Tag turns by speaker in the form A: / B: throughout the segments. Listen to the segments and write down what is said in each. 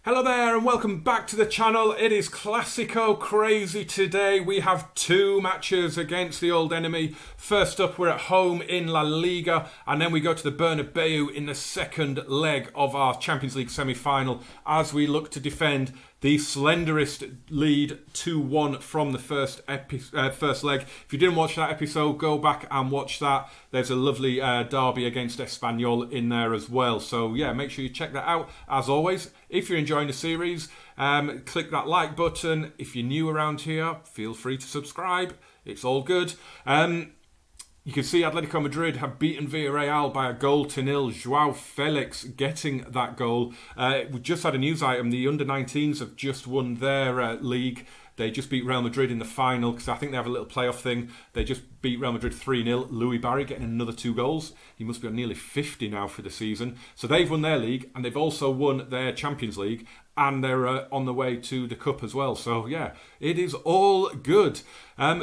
A: Hello there and welcome back to the channel. It is Clasico Crazy today. We have two matches against the old enemy. First up, we're at home in La Liga, and then we go to the Bernabeu in the second leg of our Champions League semi-final as we look to defend the slenderest lead 2-1 from the first leg. If you didn't watch that episode, go back and watch that. There's a lovely derby against Espanyol in there as well. So yeah, make sure you check that out. As always, if you're enjoying the series, click that like button. If you're new around here, feel free to subscribe. It's all good. You can see Atletico Madrid have beaten Villarreal by 1-0. Joao Felix getting that goal. We just had a news item. The under-19s have just won their league. They just beat Real Madrid in the final because I think they have a little playoff thing. They just beat Real Madrid 3-0. Louis Barry getting another 2 goals. He must be on nearly 50 now for the season. So they've won their league and they've also won their Champions League. And they're on the way to the Cup as well. So yeah, it is all good.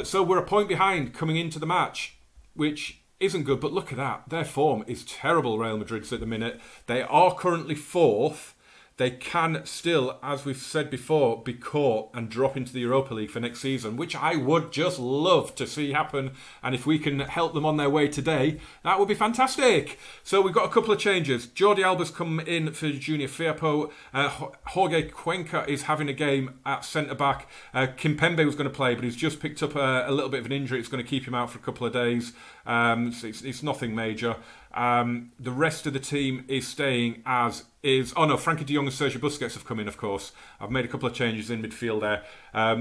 A: So we're a point behind coming into the match, which isn't good, but look at that. Their form is terrible, Real Madrid's at the minute. They are currently 4th. They can still, as we've said before, be caught and drop into the Europa League for next season, which I would just love to see happen. And if we can help them on their way today, that would be fantastic. So we've got a couple of changes. Jordi Alba's come in for Junior Firpo. Jorge Cuenca is having a game at centre-back. Kimpembe was going to play, but he's just picked up a little bit of an injury. It's going to keep him out for a couple of days. So it's nothing major. The rest of the team is staying as is. Oh no, Frankie de Jong and Sergio Busquets have come in, of course. I've made a couple of changes in midfield there.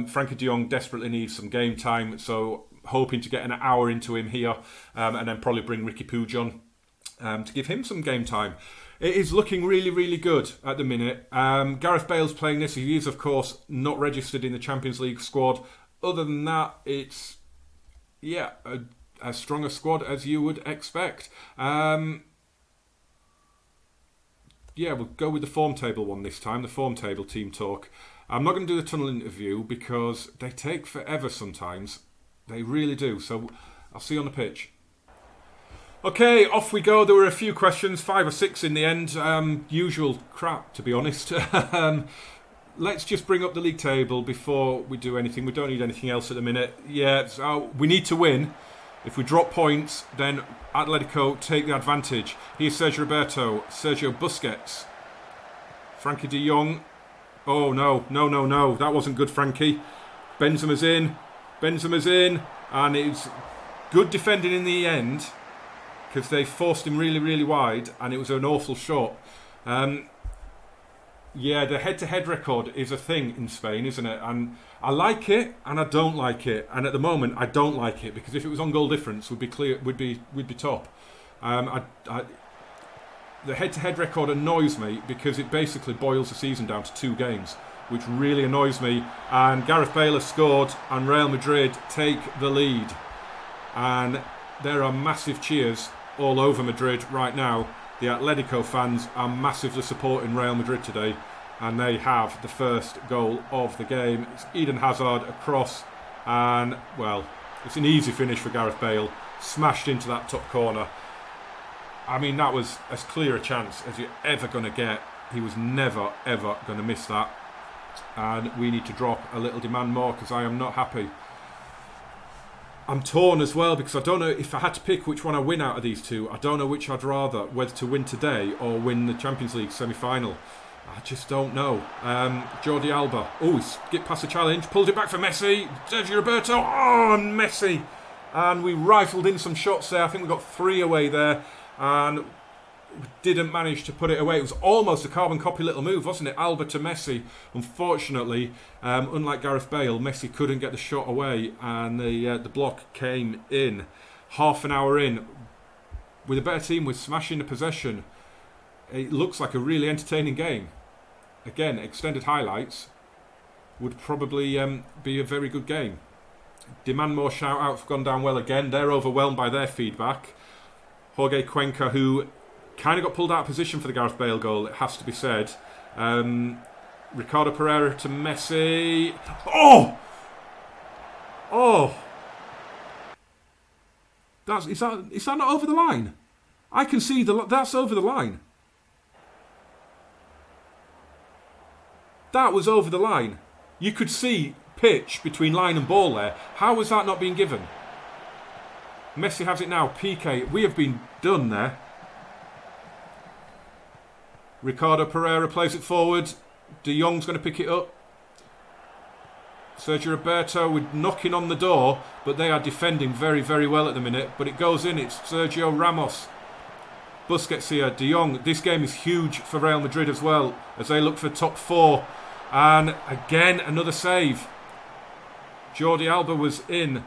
A: Frankie de Jong desperately needs some game time, so hoping to get an hour into him here, and then probably bring Ricky Puig on to give him some game time. It is looking really, really good at the minute. Gareth Bale's playing this. He is, of course, not registered in the Champions League squad. Other than that, it's, as strong a squad as you would expect. We'll go with the form table one this time, the form table team talk. I'm not going to do the tunnel interview because they take forever sometimes. They really do. So I'll see you on the pitch. Okay, off we go. There were a few questions, 5 or 6 in the end. Usual crap, to be honest. Let's just bring up the league table before we do anything. We don't need anything else at the minute. Yeah, so we need to win. If we drop points, then Atletico take the advantage. Here's Sergio Roberto, Sergio Busquets, Frankie de Jong. Oh, no. That wasn't good, Frankie. Benzema's in. And it's good defending in the end because they forced him really, really wide and it was an awful shot. The head-to-head record is a thing in Spain, isn't it? And I like it, and I don't like it. And at the moment, I don't like it because if it was on goal difference, we'd be top. The head-to-head record annoys me because it basically boils the season down to 2 games, which really annoys me. And Gareth Bale has scored, and Real Madrid take the lead. And there are massive cheers all over Madrid right now. The Atletico fans are massively supporting Real Madrid today, and they have the first goal of the game. It's Eden Hazard across, and, well, it's an easy finish for Gareth Bale. Smashed into that top corner. I mean, that was as clear a chance as you're ever going to get. He was never, ever going to miss that. And we need to drop a little demand more because I am not happy. I'm torn as well because I don't know if I had to pick which one I win out of these two. I don't know which I'd rather, whether to win today or win the Champions League semi-final. I just don't know. Jordi Alba. Oh, he skipped past the challenge. Pulled it back for Messi. Sergio Roberto. Oh, and Messi. And we rifled in some shots there. I think we got 3 away there. And didn't manage to put it away. It was almost a carbon copy little move, wasn't it? Alba to Messi. Unfortunately, unlike Gareth Bale, Messi couldn't get the shot away, and the block came in. Half an hour in, with a better team, with smashing the possession. It looks like a really entertaining game. Again, extended highlights would probably be a very good game. Demand more shout-outs have gone down well again. They're overwhelmed by their feedback. Jorge Cuenca, who kind of got pulled out of position for the Gareth Bale goal, it has to be said. Ricardo Pereira to Messi. Oh! Is that not over the line? I can see that's over the line. That was over the line. You could see pitch between line and ball there. How was that not being given? Messi has it now. PK. We have been done there. Ricardo Pereira plays it forward. De Jong's going to pick it up. Sergio Roberto with knocking on the door, but they are defending very, very well at the minute. But it goes in. It's Sergio Ramos. Busquets here. De Jong. This game is huge for Real Madrid as well, as they look for top 4. And again, another save. Jordi Alba was in.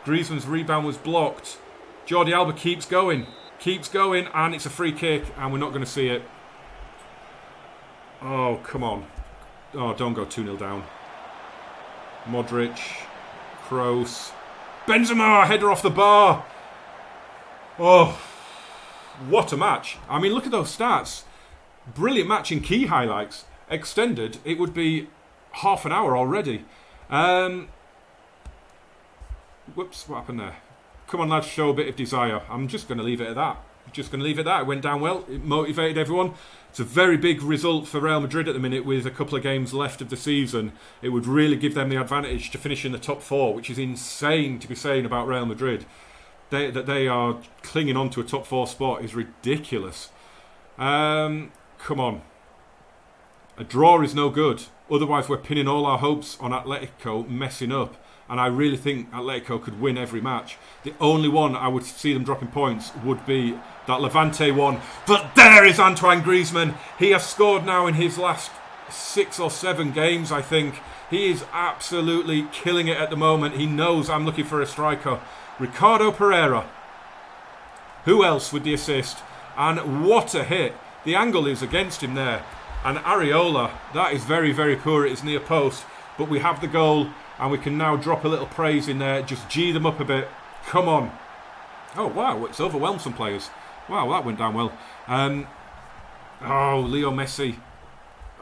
A: Griezmann's rebound was blocked. Jordi Alba keeps going, and it's a free kick, and we're not going to see it. Oh, come on. Oh, don't go 2-0 down. Modric, Kroos, Benzema, header off the bar. Oh, what a match. I mean, look at those stats. Brilliant match in key highlights. Extended, it would be half an hour already. Whoops, what happened there? Come on, lads, show a bit of desire. I'm just going to leave it at that. It went down well. It motivated everyone. It's a very big result for Real Madrid at the minute with a couple of games left of the season. It would really give them the advantage to finish in the top 4, which is insane to be saying about Real Madrid. That they are clinging on to a top 4 spot is ridiculous. Come on. A draw is no good. Otherwise, we're pinning all our hopes on Atletico messing up. And I really think Atletico could win every match. The only one I would see them dropping points would be that Levante one. But there is Antoine Griezmann. He has scored now in his last 6 or 7 games, I think. He is absolutely killing it at the moment. He knows I'm looking for a striker. Ricardo Pereira. Who else with the assist? And what a hit. The angle is against him there. And Areola, that is very, very poor at his near post. But we have the goal. And we can now drop a little praise in there. Just G them up a bit. Come on. Oh, wow. It's overwhelmed some players. Wow, that went down well. Oh, Leo Messi.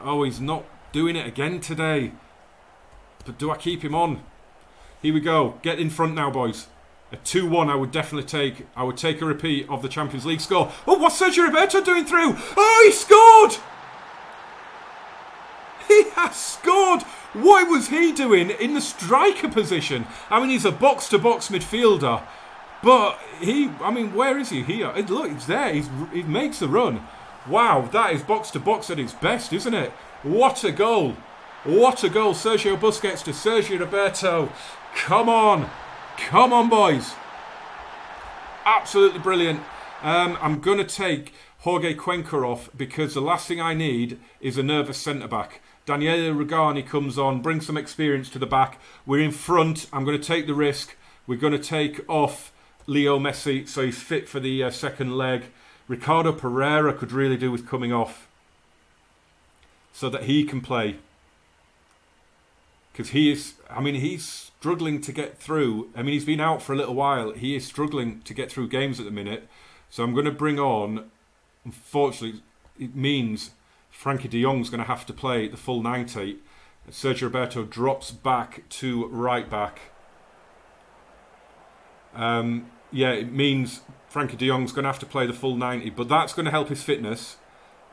A: Oh, he's not doing it again today. But do I keep him on? Here we go. Get in front now, boys. A 2-1 I would definitely take. I would take a repeat of the Champions League score. Oh, what's Sergio Roberto doing through? Oh, he scored! He has scored! What was he doing in the striker position? I mean, he's a box-to-box midfielder. But where is he? Here. Look, he's there. He makes the run. Wow, that is box-to-box at its best, isn't it? What a goal. What a goal. Sergio Busquets to Sergio Roberto. Come on. Come on, boys. Absolutely brilliant. I'm going to take Jorge Cuenca off because the last thing I need is a nervous centre-back. Daniele Rugani comes on, brings some experience to the back. We're in front. I'm going to take the risk. We're going to take off Leo Messi so he's fit for the second leg. Ricardo Pereira could really do with coming off so that he can play. Because he's struggling to get through. I mean, he's been out for a little while. He is struggling to get through games at the minute. So I'm going to bring on, unfortunately, it means Frankie de Jong's going to have to play the full 90. Sergio Roberto drops back to right back. It means Frankie de Jong's going to have to play the full 90, but that's going to help his fitness.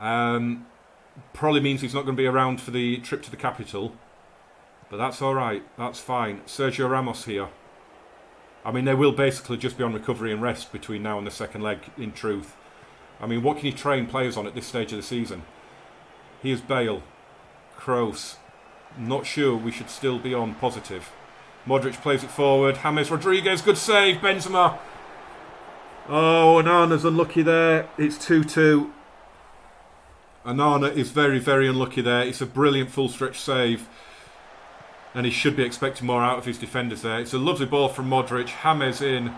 A: Probably means he's not going to be around for the trip to the capital, but that's all right. That's fine. Sergio Ramos here. I mean, they will basically just be on recovery and rest between now and the second leg, in truth. I mean, what can you train players on at this stage of the season? Here's Bale. Kroos. Not sure we should still be on positive. Modric plays it forward. James Rodriguez, good save. Benzema. Oh, Onana's unlucky there. It's 2-2. Onana is very, very unlucky there. It's a brilliant full stretch save. And he should be expecting more out of his defenders there. It's a lovely ball from Modric. James in.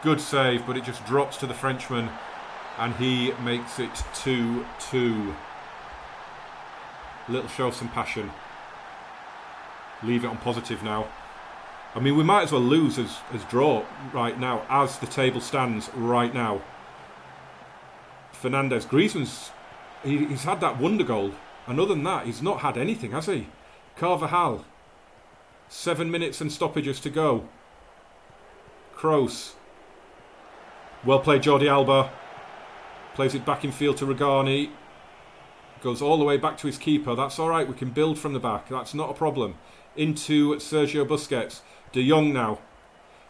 A: Good save, but it just drops to the Frenchman. And he makes it 2-2. Little show of some passion. Leave it on positive now. I mean, we might as well lose as draw right now, as the table stands right now. Fernandes. Griezmann's... He's had that wonder goal. And other than that, he's not had anything, has he? Carvajal. 7 minutes and stoppages to go. Kroos. Well played, Jordi Alba. Plays it back in field to Rugani. Goes all the way back to his keeper. That's all right. We can build from the back. That's not a problem. Into Sergio Busquets. De Jong now.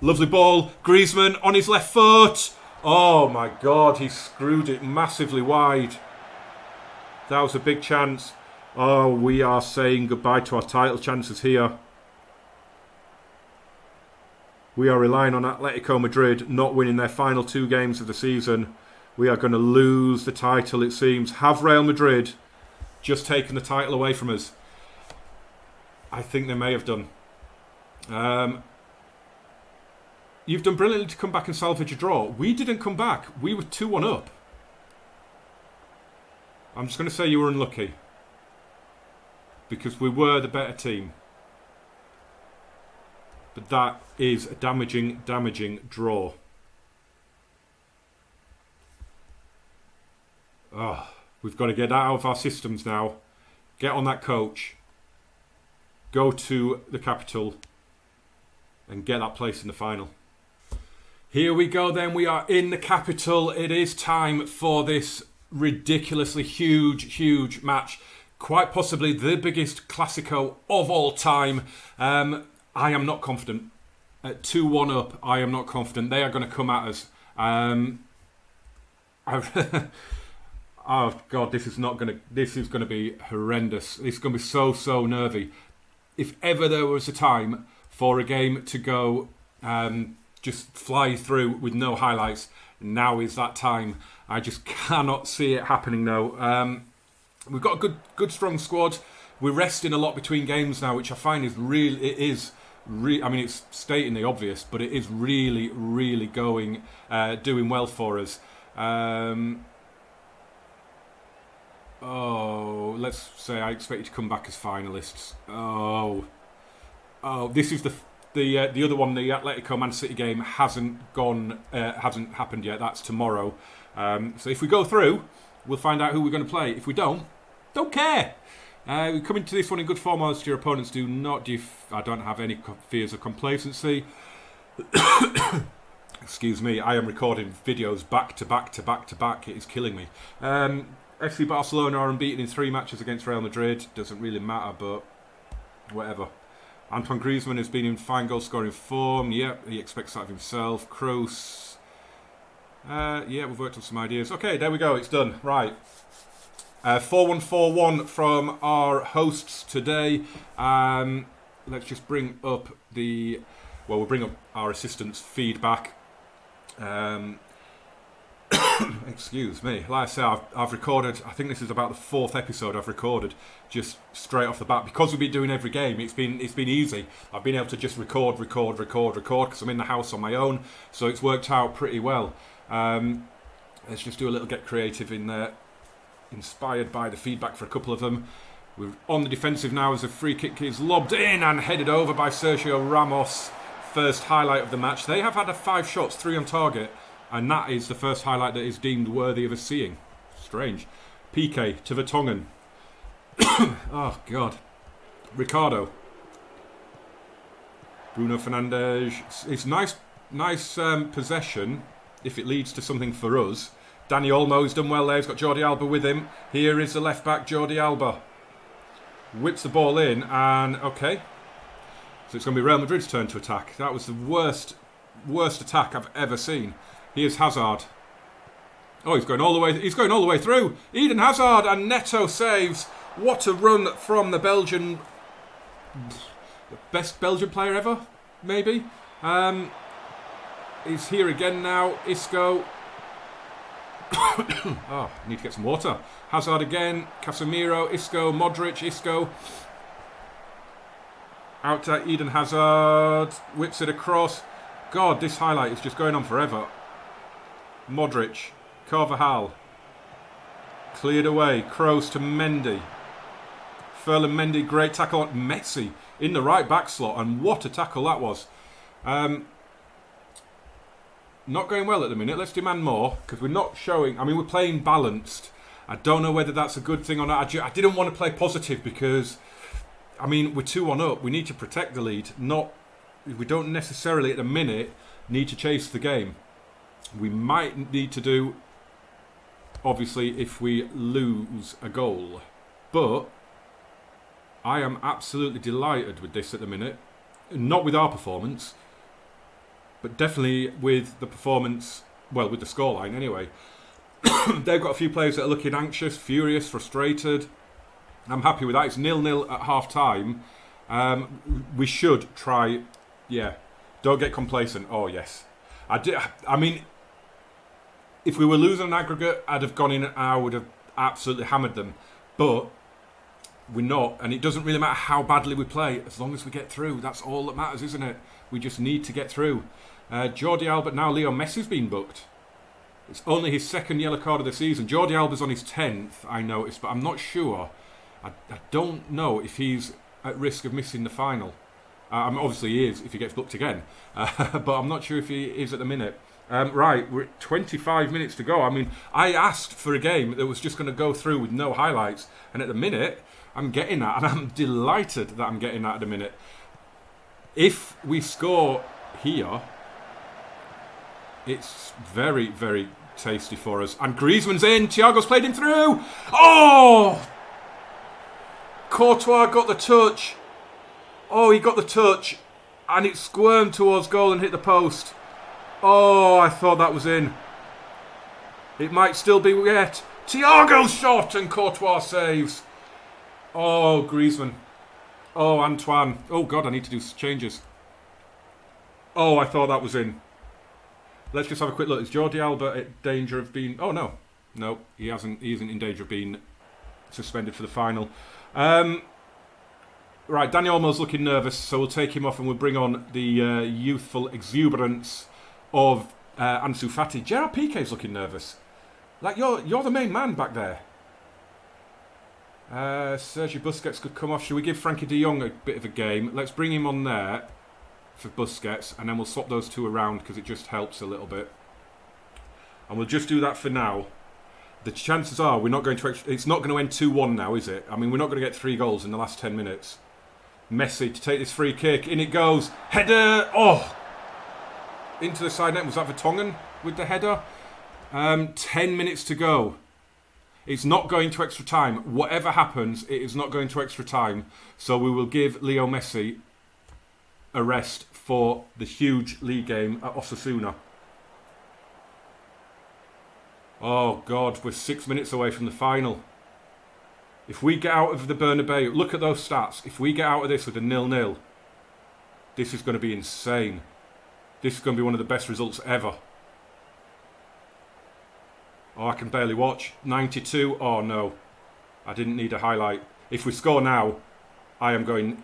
A: Lovely ball. Griezmann on his left foot. Oh my God, he screwed it massively wide. That was a big chance. Oh, we are saying goodbye to our title chances here. We are relying on Atletico Madrid not winning their final 2 games of the season. We are going to lose the title, it seems. Have Real Madrid just taken the title away from us? I think they may have done. You've done brilliantly to come back and salvage a draw. We didn't come back. We were 2-1 up. I'm just going to say you were unlucky. Because we were the better team. But that is a damaging draw. Oh, we've got to get out of our systems now. Get on that coach. Go to the capital. And get that place in the final. Here we go then. We are in the capital. It is time for this ridiculously huge match. Quite possibly the biggest Clasico of all time. I am not confident. At 2-1 up, I am not confident. They are going to come at us. Oh God, this is going to be horrendous. It's going to be so nervy. If ever there was a time for a game to go just fly through with no highlights, now is that time. I just cannot see it happening though. We've got a good strong squad. We're resting a lot between games now, which I find is I mean, it's stating the obvious, but it is really going, doing well for us. Let's say I expect you to come back as finalists. This is the other one. The Atletico Man City game hasn't happened yet. That's tomorrow. So if we go through, we'll find out who we're going to play. If we don't care. We come into this one in good form, whilst your opponents do not. I don't have any fears of complacency. Excuse me, I am recording videos back to back. It is killing me. FC Barcelona are unbeaten in 3 matches against Real Madrid. Doesn't really matter, but whatever. Antoine Griezmann has been in fine goal-scoring form. Yep, he expects that of himself. Kroos. We've worked on some ideas. Okay, there we go. It's done. Right. 4-1-4-1 from our hosts today. Let's just bring up we'll bring up our assistant's feedback. Excuse me. Like I say, I've recorded, I think this is about the 4th episode I've recorded just straight off the bat. Because we've been doing every game, it's been easy. I've been able to just record because I'm in the house on my own. So it's worked out pretty well. Let's just do a little get creative in there. Inspired by the feedback for a couple of them. We're on the defensive now as a free kick is lobbed in and headed over by Sergio Ramos. First highlight of the match. They have had 5 shots, 3 on target, and that is the first highlight that is deemed worthy of us seeing. Strange. Piqué to Vertonghen. Oh God. Ricardo. Bruno Fernandes. It's nice possession if it leads to something for us. Dani Olmo's done well there. He's got Jordi Alba with him. Here is the left back, Jordi Alba. Whips the ball in and okay. So it's going to be Real Madrid's turn to attack. That was the worst attack I've ever seen. Here's Hazard. Oh, he's going all the way through. Eden Hazard and Neto saves. What a run from the Belgian. The best Belgian player ever, maybe. He's here again now. Isco. I need to get some water. Hazard again. Casemiro, Isco, Modric, Isco. Out to Eden Hazard. Whips it across. God, this highlight is just going on forever. Modric. Carvajal. Cleared away. Kroos to Mendy. Ferland Mendy, great tackle on Messi in the right back slot. And what a tackle that was. Not going well at the minute. Let's demand more because we're not showing. I mean, we're playing balanced. I don't know whether that's a good thing or not. I didn't want to play positive because, I mean, we're 2-1 up. We need to protect the lead. We don't necessarily at the minute need to chase the game. We might need to do obviously, if we lose a goal. But I am absolutely delighted with this at the minute. Not with our performance, but definitely with the performance, well, with the scoreline anyway. They've got a few players that are looking anxious, furious, frustrated. I'm happy with that. It's 0-0 at half-time. We should try, don't get complacent. Oh, yes. I mean, if we were losing an aggregate, I'd have gone in and I would have absolutely hammered them. But we're not, and it doesn't really matter how badly we play, as long as we get through. That's all that matters, isn't it? We just need to get through. Jordi Alba, now Leo Messi's been booked. It's only his second yellow card of the season. Jordi Alba's on his 10th, I noticed, but I'm not sure. I don't know if he's at risk of missing the final. Obviously he is if he gets booked again, but I'm not sure if he is at the minute. Right, we're at 25 minutes to go. I mean, I asked for a game that was just going to go through with no highlights, and at the minute, I'm getting that, and I'm delighted that I'm getting that at the minute. If we score here, it's very, very tasty for us. And Griezmann's in. Thiago's played him through. Oh! Courtois got the touch. Oh, he got the touch. And it squirmed towards goal and hit the post. Oh, I thought that was in. It might still be yet. Thiago's shot and Courtois saves. Oh, Griezmann. Oh, Antoine. Oh, God, I need to do changes. Oh, I thought that was in. Let's just have a quick look. Is Jordi Alba at danger of being... Oh, no. No, he isn't in danger of being suspended for the final. Right, Dani Olmo's looking nervous, so we'll take him off and we'll bring on the youthful exuberance of Ansu Fati. Gerard Piqué's looking nervous. Like, you're the main man back there. Sergio Busquets could come off. Should we give Frankie de Jong a bit of a game? Let's bring him on there for Busquets, and then we'll swap those two around because it just helps a little bit. And we'll just do that for now. The chances are we're not going to... It's not going to end 2-1 now, is it? I mean, we're not going to get 3 goals in the last 10 minutes. Messi to take this free kick. In it goes. Header. Oh! Into the side net. Was that Vertonghen with the header? 10 minutes to go. It's not going to extra time. Whatever happens, it is not going to extra time. So we will give Leo Messi a rest for the huge league game at Osasuna. Oh, God, we're 6 minutes away from the final. If we get out of the Bernabeu, look at those stats. If we get out of this with a 0-0, this is going to be insane. This is going to be one of the best results ever. Oh, I can barely watch. 92. Oh, no. I didn't need a highlight. If we score now, I am going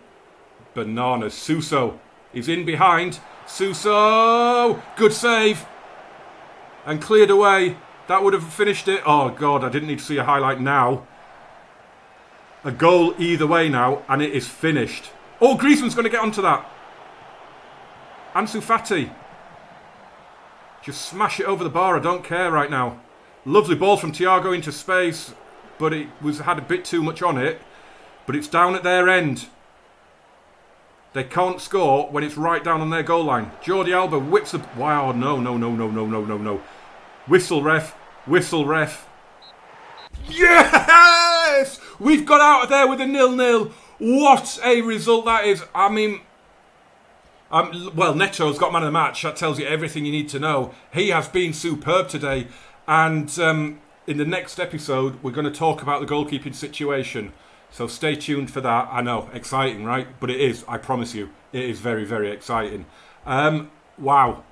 A: bananas. Suso is in behind. Suso! Good save. And cleared away. That would have finished it. Oh, God, I didn't need to see a highlight now. A goal either way now, and it is finished. Oh, Griezmann's going to get onto that. Ansu Fati. Just smash it over the bar. I don't care right now. Lovely ball from Thiago into space, but it had a bit too much on it. But it's down at their end. They can't score when it's right down on their goal line. Jordi Alba whips the... Wow, no. Whistle, ref. Whistle, ref. Yes! We've got out of there with a 0-0. What a result that is. I mean... well, Neto's got man of the match. That tells you everything you need to know. He has been superb today. And in the next episode, we're going to talk about the goalkeeping situation. So stay tuned for that. I know, exciting, right? But it is, I promise you, it is very, very exciting. Wow.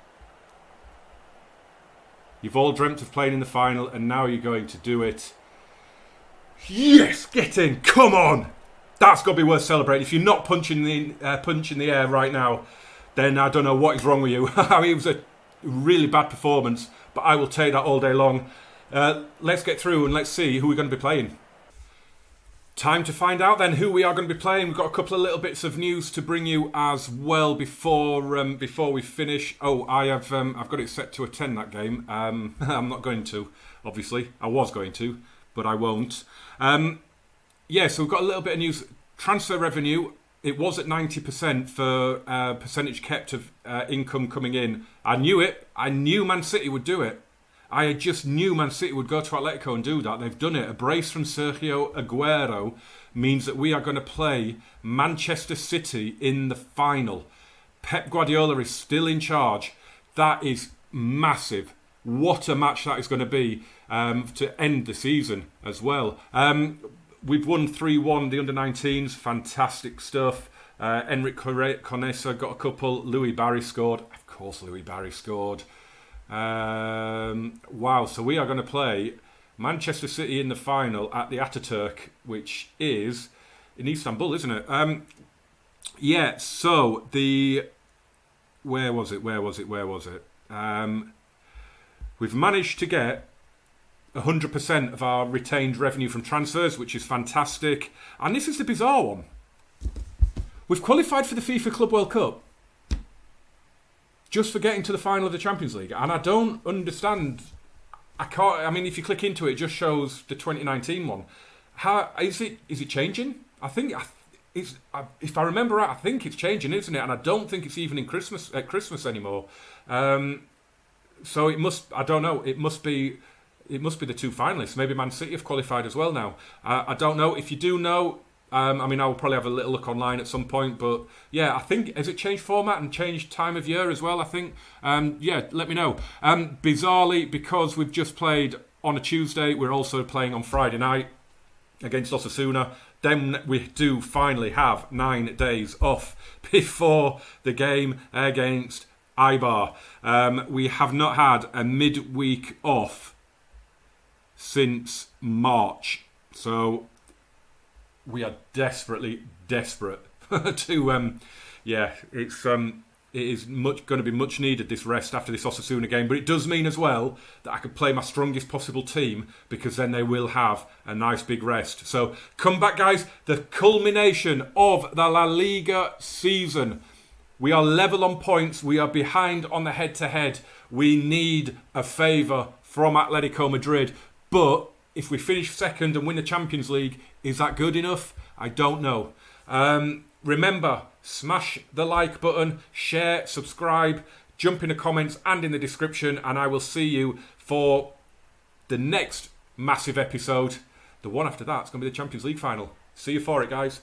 A: You've all dreamt of playing in the final, and now you're going to do it. Yes, get in, come on! That's got to be worth celebrating. If you're not punching the air right now, then I don't know what is wrong with you. I mean, it was a really bad performance, but I will take that all day long. Let's get through and let's see who we're going to be playing. Time to find out then who we are going to be playing. We've got a couple of little bits of news to bring you as well before we finish. Oh, I've got it set to a 10 that game. I'm not going to, obviously. I was going to, but I won't. So we've got a little bit of news. Transfer revenue, it was at 90% for percentage kept of income coming in. I knew it. I knew Man City would do it. I just knew Man City would go to Atletico and do that. They've done it. A brace from Sergio Aguero means that we are going to play Manchester City in the final. Pep Guardiola is still in charge. That is massive. What a match that is going to be to end the season as well. We've won 3-1 the under-19s. Fantastic stuff. Enric Conesa got a couple. Louis Barry scored. Of course, Louis Barry scored. Wow, so we are going to play Manchester City in the final at the Ataturk, which is in Istanbul, isn't it? So where was it? We've managed to get 100% of our retained revenue from transfers, which is fantastic. And this is the bizarre one. We've qualified for the FIFA Club World Cup just for getting to the final of the Champions League. And I don't understand. If you click into it, it just shows the 2019 one. How is it changing? I think if I remember right, I think it's changing, isn't it? And I don't think it's even at Christmas anymore. So it must. I don't know. It must be the two finalists. Maybe Man City have qualified as well now. I don't know. If you do know, I will probably have a little look online at some point. But yeah, I think, has it changed format and changed time of year as well? I think. Let me know. Bizarrely, because we've just played on a Tuesday, we're also playing on Friday night against Osasuna. Then we do finally have 9 days off before the game against Eibar. We have not had a midweek off since March. So we are desperate to it is going to be much needed, this rest after this Osasuna game, but it does mean as well that I could play my strongest possible team, because then they will have a nice big rest. So come back, guys, the culmination of the La Liga season. We are level on points, we are behind on the head-to-head. We need a favour from Atletico Madrid, but if we finish second and win the Champions League, is that good enough? I don't know. Remember, smash the like button, share, subscribe, jump in the comments and in the description, and I will see you for the next massive episode. The one after that is going to be the Champions League final. See you for it, guys.